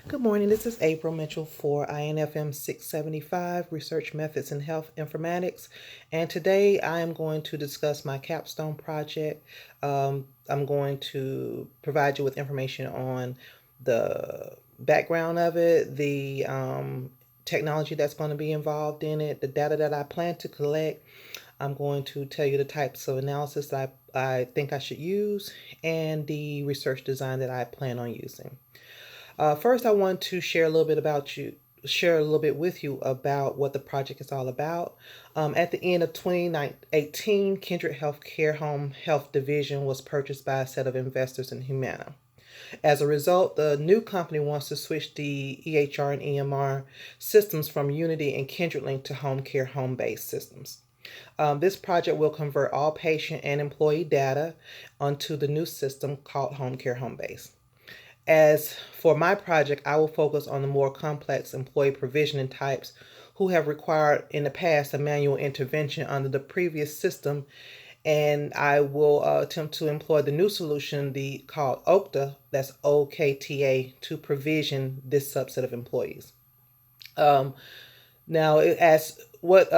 Good morning. This is April Mitchell for Infm 675 Research Methods in Health Informatics. And today I am going to discuss my capstone project. I'm going to provide you with information on the background of it, the technology that's going to be involved in it, the data that I plan to collect. I'm going to tell you the types of analysis that I think I should use and the research design that I plan on using. First, I want to share a little bit with you about what the project is all about. At the end of 2018, Kindred Healthcare Home Health Division was purchased by a set of investors in Humana. As a result, the new company wants to switch the EHR and EMR systems from Unity and Kindred Link to home care home-based systems. This project will convert all patient and employee data onto the new system called Home Care Home Base. As for my project, I will focus on the more complex employee provisioning types who have required in the past a manual intervention under the previous system, and I will attempt to employ the new solution, called OKTA, that's OKTA, to provision this subset of employees. Um, Now, as what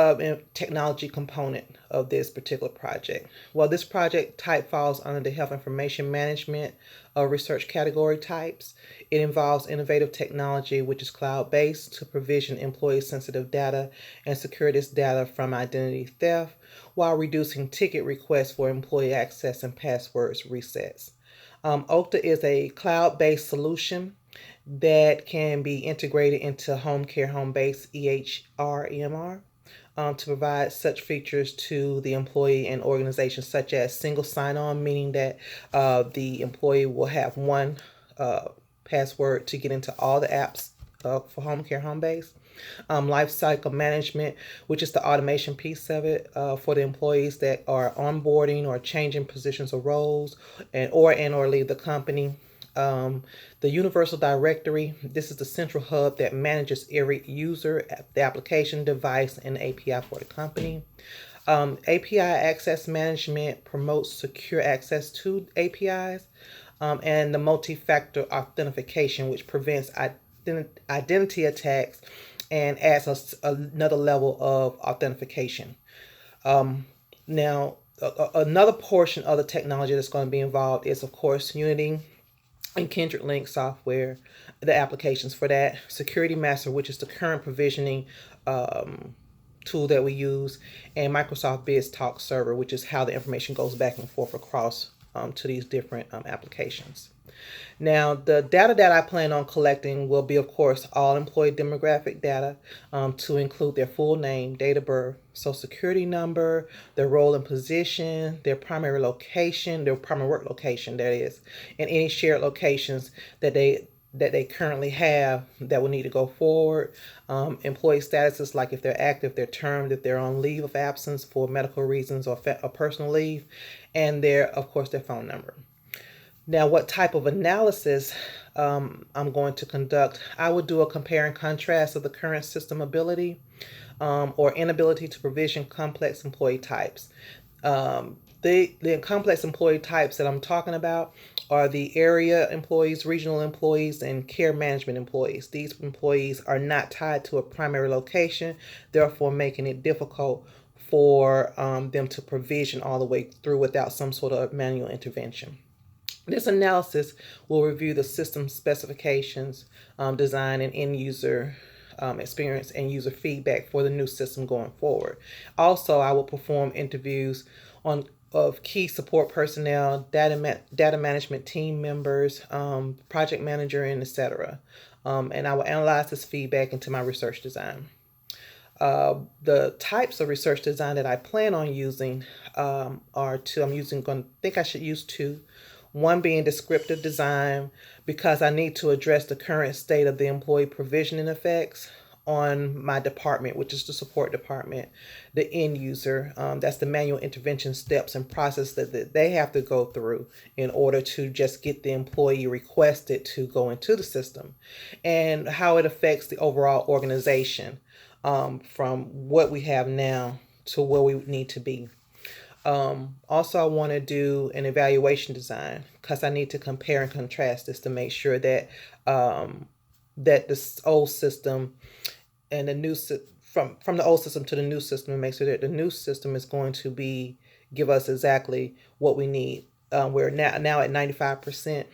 technology component of this particular project? Well, this project type falls under the health information management research category types. It involves innovative technology, which is cloud-based, to provision employee-sensitive data and secure this data from identity theft while reducing ticket requests for employee access and passwords resets. Okta is a cloud-based solution that can be integrated into home care home base EHR EMR to provide such features to the employee and organization, such as single sign-on, meaning that the employee will have one password to get into all the apps for home care home base. Life cycle management, which is the automation piece of it for the employees that are onboarding or changing positions or roles and or leave the company. The Universal Directory, this is the central hub that manages every user, the application, device, and API for the company. API access management promotes secure access to APIs, and the multi-factor authentication, which prevents identity attacks and adds another level of authentication. Now, another portion of the technology that's going to be involved is, of course, Unity and Kindred Link software, the applications for that, Security Master, which is the current provisioning tool that we use, and Microsoft BizTalk Server, which is how the information goes back and forth across to these different applications. Now, the data that I plan on collecting will be, of course, all employee demographic data to include their full name, date of birth, social security number, their role and position, their primary location, their primary work location, that is, and any shared locations that they currently have that will need to go forward. Employee statuses, like if they're active, they're termed, if they're on leave of absence for medical reasons or personal leave, and of course, their phone number. Now, what type of analysis I'm going to conduct? I would do a compare and contrast of the current system ability or inability to provision complex employee types. The complex employee types that I'm talking about are the area employees, regional employees, and care management employees. These employees are not tied to a primary location, therefore making it difficult for them to provision all the way through without some sort of manual intervention. This analysis will review the system specifications, design, and end user experience and user feedback for the new system going forward. Also, I will perform interviews of key support personnel, data management team members, project manager, and etc. And I will analyze this feedback into my research design. The types of research design that I plan on using are two. I should use two. One being descriptive design, because I need to address the current state of the employee provisioning effects on my department, which is the support department, the end user. That's the manual intervention steps and process that they have to go through in order to just get the employee requested to go into the system, and how it affects the overall organization from what we have now to where we need to be. Also, I want to do an evaluation design because I need to compare and contrast this to make sure that that this old system and the new from the old system to the new system, and make sure that the new system is going to be give us exactly what we need. We're now at 95%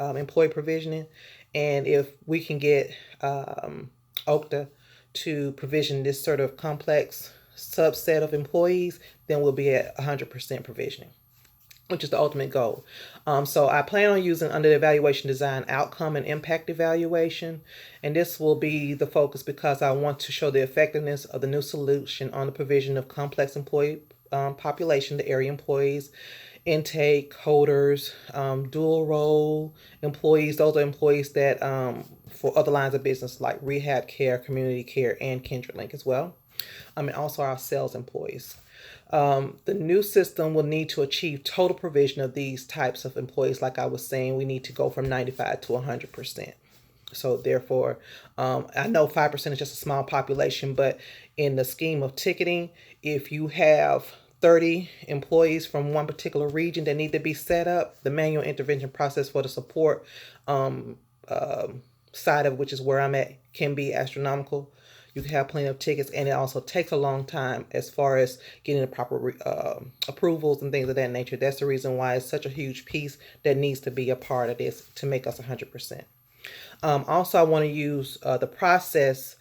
employee provisioning, and if we can get OCTA to provision this sort of complex subset of employees, then we'll be at 100% provisioning, which is the ultimate goal. So I plan on using under the evaluation design outcome and impact evaluation. And this will be the focus because I want to show the effectiveness of the new solution on the provision of complex employee population, the area employees, intake, coders, dual role employees. Those are employees that for other lines of business like rehab care, community care, and Kindred Link as well. And also our sales employees. The new system will need to achieve total provision of these types of employees. Like I was saying, we need to go from 95 to 100%. So therefore, I know 5% is just a small population, but in the scheme of ticketing, if you have 30 employees from one particular region that need to be set up, the manual intervention process for the support side of which is where I'm at can be astronomical. You can have plenty of tickets, and it also takes a long time as far as getting the proper approvals and things of that nature. That's the reason why it's such a huge piece that needs to be a part of this to make us 100%. Also, I want to use the process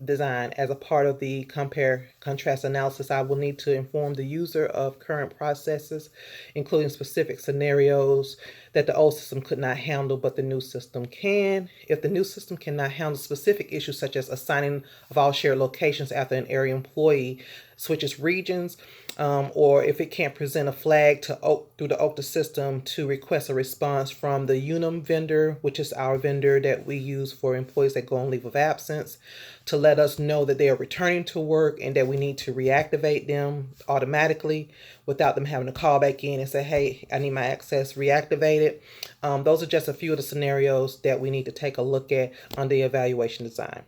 design as a part of the compare contrast analysis. I will need to inform the user of current processes, including specific scenarios that the old system could not handle, but the new system can. If the new system cannot handle specific issues such as assigning of all shared locations after an area employee switches regions, or if it can't present a flag to through the OCTA system to request a response from the Unum vendor, which is our vendor that we use for employees that go on leave of absence, to let us know that they are returning to work and that we need to reactivate them automatically without them having to call back in and say, hey, I need my access reactivated. Those are just a few of the scenarios that we need to take a look at on the evaluation design.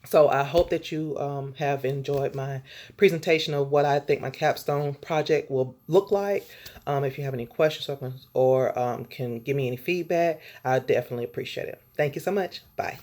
So I hope that you have enjoyed my presentation of what I think my capstone project will look like. If you have any questions or can give me any feedback, I definitely appreciate it. Thank you so much. Bye.